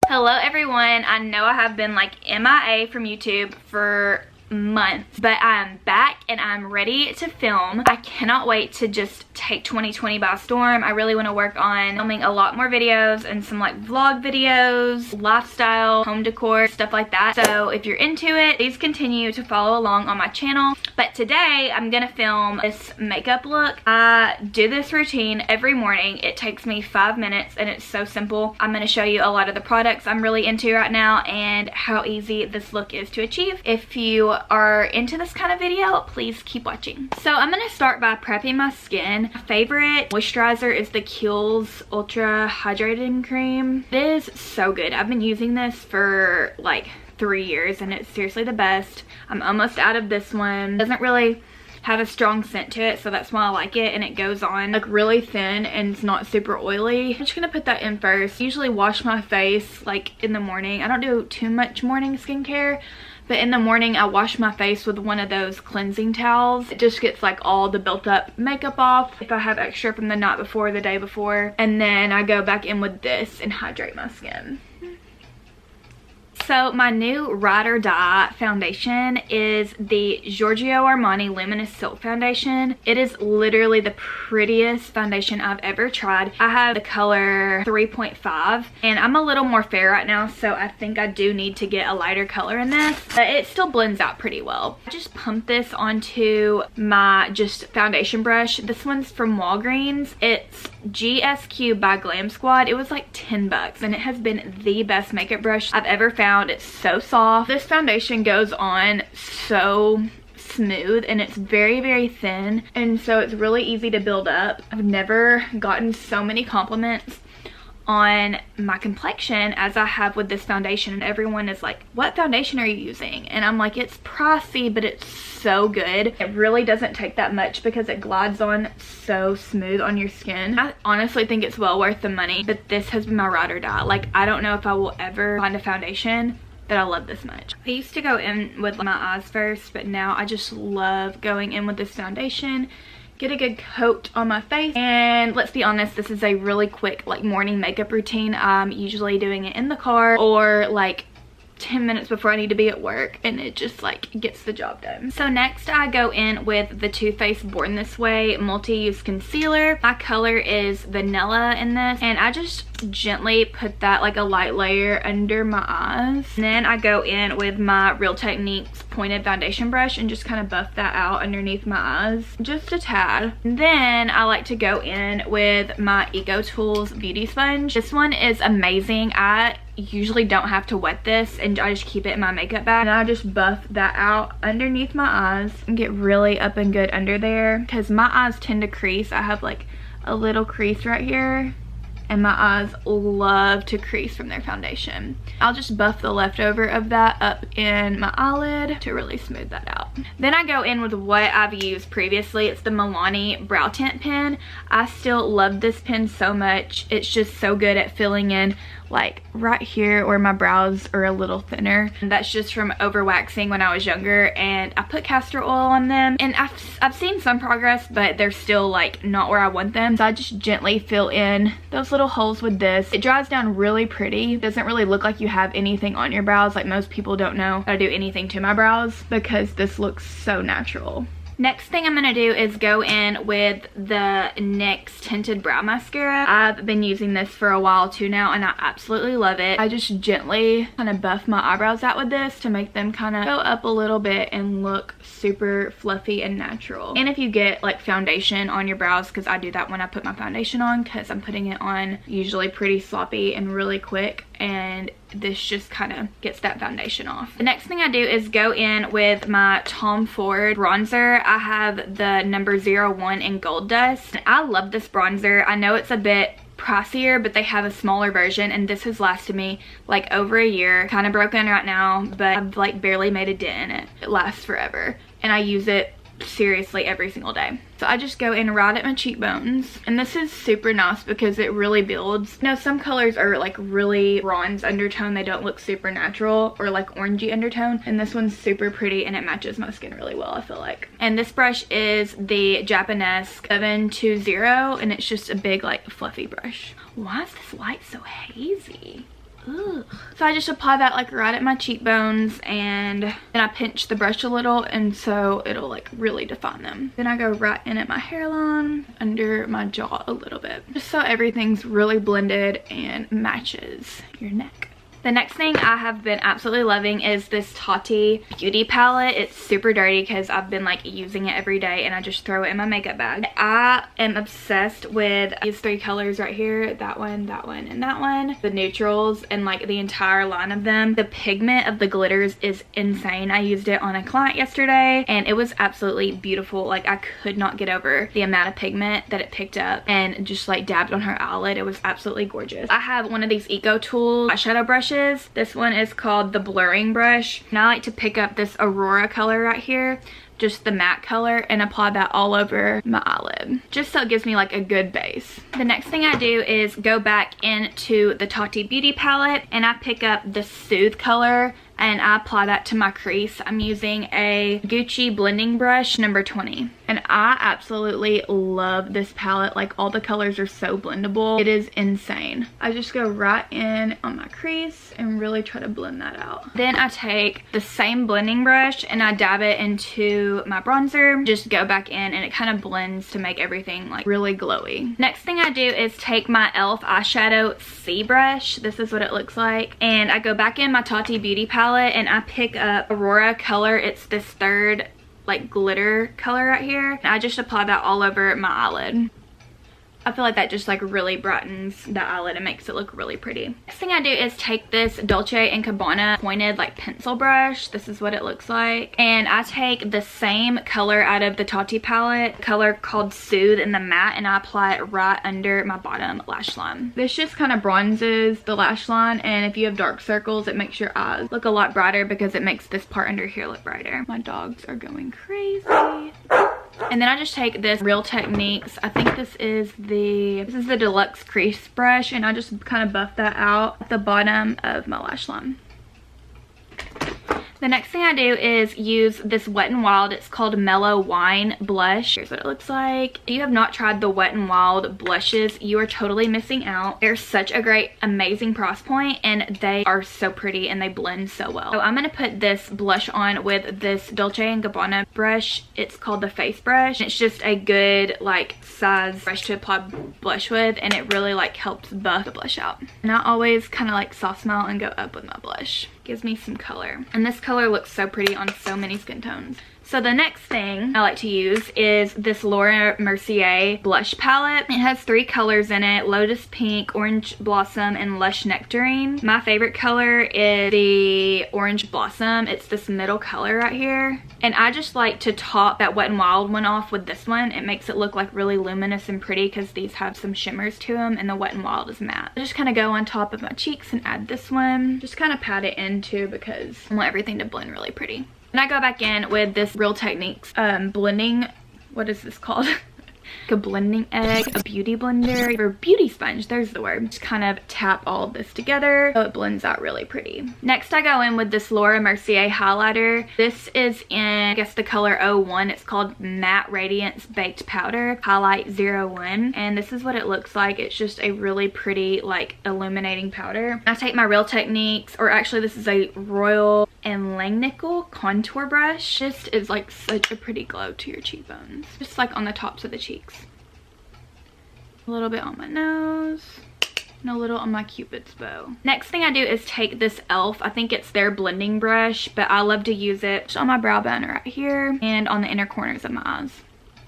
Hello everyone. I know I have been like MIA from YouTube for months, but I'm back and I'm ready to film. I cannot wait to just take 2020 by storm. I really want to work on filming a lot more videos and some like vlog videos, lifestyle, home decor, stuff like that. So if you're into it, please continue to follow along on my channel. But today I'm gonna film this makeup look. I do this routine every morning. It takes me 5 minutes and it's so simple. I'm gonna show you a lot of the products I'm really into right now and how easy this look is to achieve. If you are into this kind of video, please keep watching. So I'm gonna start by prepping my skin. My favorite moisturizer is the Kiehl's Ultra Hydrating Cream. It is so good. I've been using this for like 3 years and it's seriously the best. I'm almost out of this one. It doesn't really have a strong scent to it, so that's why I like it, and it goes on like really thin and it's not super oily. I'm just gonna put that in first. I usually wash my face like in the morning. I don't do too much morning skincare, but in the morning I wash my face with one of those cleansing towels. It just gets like all the built up makeup off if I have extra from the night before or the day before, and then I go back in with this and hydrate my skin. So my new Ride or Die foundation is the Giorgio Armani Luminous Silk Foundation. It is literally the prettiest foundation I've ever tried. I have the color 3.5 and I'm a little more fair right now, so I think I do need to get a lighter color in this, but it still blends out pretty well. I just pumped this onto my just foundation brush. This one's from Walgreens. It's GSQ by Glam Squad. It was like 10 bucks and it has been the best makeup brush I've ever found. It's so soft. This foundation goes on so smooth and it's very, very thin, and so it's really easy to build up. I've never gotten so many compliments on my complexion as I have with this foundation, and everyone is like, what foundation are you using? And I'm like, it's pricey, but it's so good. It really doesn't take that much because it glides on so smooth on your skin. I honestly think it's well worth the money, but this has been my ride or die. Like, I don't know if I will ever find a foundation that I love this much. I used to go in with my eyes first, but now I just love going in with this foundation. Get a good coat on my face, and let's be honest, this is a really quick like morning makeup routine. I'm usually doing it in the car or like 10 minutes before I need to be at work, and it just like gets the job done. So next I go in with the Too Faced Born This Way multi-use concealer. My color is vanilla in this, and I just gently put that like a light layer under my eyes. And then I go in with my Real Techniques pointed foundation brush and just kind of buff that out underneath my eyes just a tad. And then I like to go in with my Eco Tools beauty sponge. This one is amazing. I usually don't have to wet this and I just keep it in my makeup bag, and I just buff that out underneath my eyes and get really up and good under there because my eyes tend to crease. I have like a little crease right here and my eyes love to crease from their foundation. I'll just buff the leftover of that up in my eyelid to really smooth that out. Then I go in with what I've used previously. It's the Milani Brow Tint Pen. I still love this pen so much. It's just so good at filling in like right here where my brows are a little thinner. And that's just from overwaxing when I was younger, and I put castor oil on them, and I've seen some progress, but they're still like not where I want them. So I just gently fill in those little holes with this. It dries down really pretty. It doesn't really look like you have anything on your brows. Like, most people don't know how to do anything to my brows because this looks so natural. Next thing I'm gonna do is go in with the NYX Tinted Brow Mascara. I've been using this for a while too now, and I absolutely love it. I just gently kind of buff my eyebrows out with this to make them kind of go up a little bit and look super fluffy and natural. And if you get like foundation on your brows, because I do that when I put my foundation on, because I'm putting it on usually pretty sloppy and really quick, and this just kind of gets that foundation off. The next thing I do is go in with my Tom Ford bronzer. I have the number 01 in Gold Dust. I love this bronzer. I know it's a bit pricier, but they have a smaller version, and this has lasted me like over a year. Kind of broken right now, but I've like barely made a dent in it. It lasts forever, and I use it seriously every single day. So I just go in right at my cheekbones, and this is super nice because it really builds. You know, some colors are like really bronze undertone, they don't look super natural, or like orangey undertone, and this one's super pretty and it matches my skin really well, I feel like. And this brush is the Japanese 720, and it's just a big like fluffy brush. Why is this light so hazy? Ugh. So I just apply that like right at my cheekbones, and then I pinch the brush a little, and so it'll like really define them. Then I go right in at my hairline, under my jaw a little bit, just so everything's really blended and matches your neck. The next thing I have been absolutely loving is this Tati beauty palette. It's super dirty because I've been like using it every day, and I just throw it in my makeup bag. I am obsessed with these three colors right here, that one, and that one. The neutrals and like the entire line of them. The pigment of the glitters is insane. I used it on a client yesterday and it was absolutely beautiful. Like I could not get over the amount of pigment that it picked up, and just like dabbed on her eyelid. It was absolutely gorgeous. I have one of these Eco Tools eyeshadow brushes. This one is called the blurring brush, and I like to pick up this Aurora color right here, just the matte color, and apply that all over my eyelid, just so it gives me like a good base. The next thing I do is go back into the Tati beauty palette, and I pick up the Soothe color, and I apply that to my crease. I'm using a Gucci blending brush number 20, and I absolutely love this palette. Like all the colors are so blendable. It is insane. I just go right in on my crease and really try to blend that out. Then I take the same blending brush and I dab it into my bronzer. Just go back in, and it kind of blends to make everything like really glowy. Next thing I do is take my e.l.f. eyeshadow C brush. This is what it looks like, and I go back in my Tati beauty palette, and I pick up Aurora color. It's this third like glitter color right here, and I just apply that all over my eyelid. I feel like that just like really brightens the eyelid and makes it look really pretty. Next thing I do is take this Dolce & Gabbana pointed like pencil brush. This is what it looks like. And I take the same color out of the Tati palette, color called Soothe in the matte, and I apply it right under my bottom lash line. This just kind of bronzes the lash line, and if you have dark circles, it makes your eyes look a lot brighter because it makes this part under here look brighter. My dogs are going crazy. And then I just take this Real Techniques, I think this is the deluxe crease brush, and I just kind of buff that out at the bottom of my lash line. The next thing I do is use this Wet n Wild. It's called Mellow Wine Blush. Here's what it looks like. If you have not tried the Wet n Wild blushes, you are totally missing out. They're such a great, amazing price point, and they are so pretty and they blend so well. So I'm going to put this blush on with this Dolce & Gabbana brush. It's called the Face Brush. It's just a good like size brush to apply blush with, and it really like helps buff the blush out. And I always kind of like soft smile and go up with my blush. Gives me some color, and this color looks so pretty on so many skin tones. So the next thing I like to use is this Laura Mercier blush palette. It has three colors in it: Lotus Pink, Orange Blossom, and Lush Nectarine. My favorite color is the Orange Blossom. It's this middle color right here. And I just like to top that Wet n Wild one off with this one. It makes it look like really luminous and pretty because these have some shimmers to them, and the Wet n Wild is matte. I just kind of go on top of my cheeks and add this one. Just kind of pat it in too because I want everything to blend really pretty. And I go back in with this Real Techniques blending, what is this called? A blending egg, a beauty blender, or beauty sponge, there's the word. Just kind of tap all of this together so it blends out really pretty. Next I go in with this Laura Mercier highlighter. This is in, I guess, the color 01. It's called Matte Radiance Baked Powder Highlight 01, and this is what it looks like. It's just a really pretty like illuminating powder. I take my Real Techniques, or actually this is a Royal and Langnickel contour brush. This is like such a pretty glow to your cheekbones, just like on the tops of the cheeks. A little bit on my nose and a little on my Cupid's bow. Next thing I do is take this e.l.f. I think it's their blending brush, but I love to use it on my brow bone right here and on the inner corners of my eyes.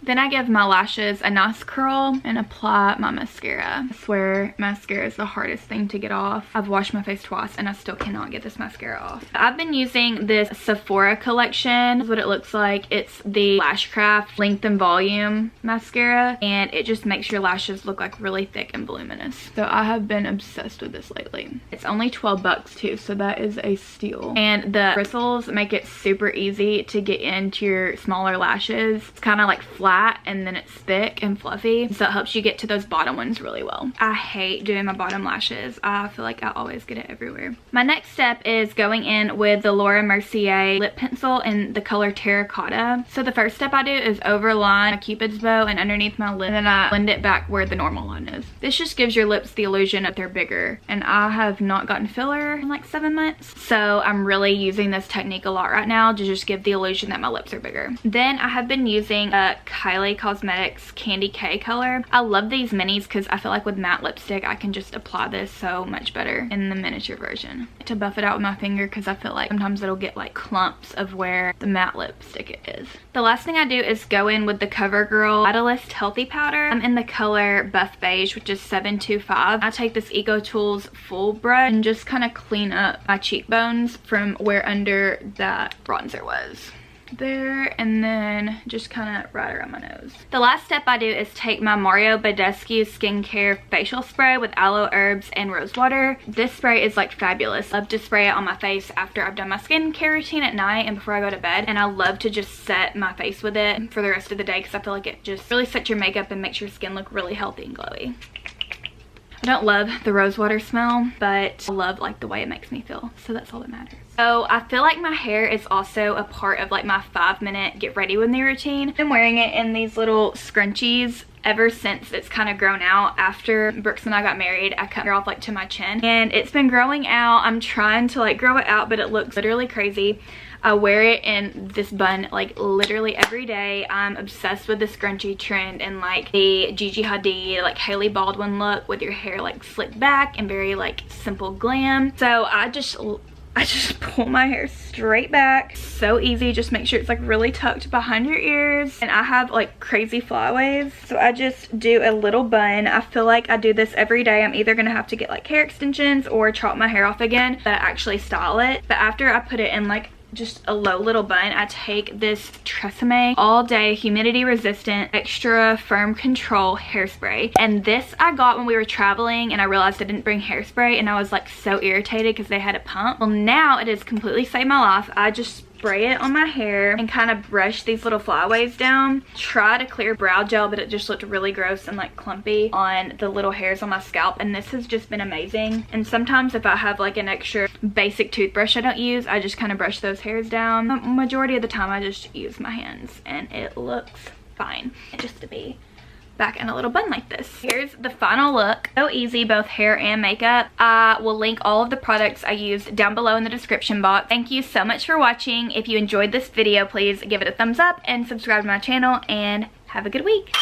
Then I give my lashes a nice curl and apply my mascara. I swear mascara is the hardest thing to get off. I've washed my face twice and I still cannot get this mascara off. I've been using this Sephora collection. This is what it looks like. It's the Lashcraft Length and Volume mascara, and it just makes your lashes look like really thick and voluminous. So I have been obsessed with this lately. It's only 12 bucks too, so that is a steal. And the bristles make it super easy to get into your smaller lashes. It's kind of like flat flat and then it's thick and fluffy, so it helps you get to those bottom ones really well. I hate doing my bottom lashes. I feel like I always get it everywhere. My next step is going in with the Laura Mercier lip pencil in the color Terracotta. So the first step I do is overline my Cupid's bow and underneath my lip, and then I blend it back where the normal line is. This just gives your lips the illusion that they're bigger, and I have not gotten filler in like 7 months, so I'm really using this technique a lot right now to just give the illusion that my lips are bigger. Then I have been using a Kylie Cosmetics Candy K color. I love these minis because I feel like with matte lipstick I can just apply this so much better in the miniature version. To buff it out with my finger because I feel like sometimes it'll get like clumps of where the matte lipstick is. The last thing I do is go in with the CoverGirl Vitalist Healthy Powder. I'm in the color Buff Beige, which is 725. I take this Eco Tools full brush and just kind of clean up my cheekbones from where under that bronzer was. There, and then just kind of right around my nose. The last step I do is take my Mario Badescu skincare facial spray with aloe herbs and rose water. This spray is like fabulous. I love to spray it on my face after I've done my skincare routine at night and before I go to bed, and I love to just set my face with it for the rest of the day because I feel like it just really sets your makeup and makes your skin look really healthy and glowy. I don't love the rose water smell, but I love like the way it makes me feel, so that's all that matters. So I feel like my hair is also a part of like my 5-minute get ready with me routine. I'm wearing it in these little scrunchies ever since it's kind of grown out. After Brooks and I got married, I cut my hair off like to my chin, and it's been growing out. I'm trying to like grow it out, but it looks literally crazy. I wear it in this bun like literally every day. I'm obsessed with the scrunchie trend and like the Gigi Hadid, like Hailey Baldwin look with your hair like slicked back and very like simple glam. So I just pull my hair straight back. So easy. Just make sure it's like really tucked behind your ears. And I have like crazy flyaways, so I just do a little bun. I feel like I do this every day. I'm either gonna have to get like hair extensions or chop my hair off again, but actually style it. But after I put it in like just a low little bun, I take this Tresemme all day humidity resistant extra firm control hairspray, and this I got when we were traveling and I realized I didn't bring hairspray and I was like so irritated because they had a pump. Well, now it has completely saved my life. I just spray it on my hair and kind of brush these little flyaways down. Try to clear brow gel, but it just looked really gross and like clumpy on the little hairs on my scalp, and this has just been amazing. And sometimes if I have like an extra basic toothbrush I don't use, I just kind of brush those hairs down. The majority of the time I just use my hands and it looks fine just to be back in a little bun like this. Here's the final look. So easy, both hair and makeup. I will link all of the products I used down below in the description box. Thank you so much for watching. If you enjoyed this video, please give it a thumbs up and subscribe to my channel, and have a good week.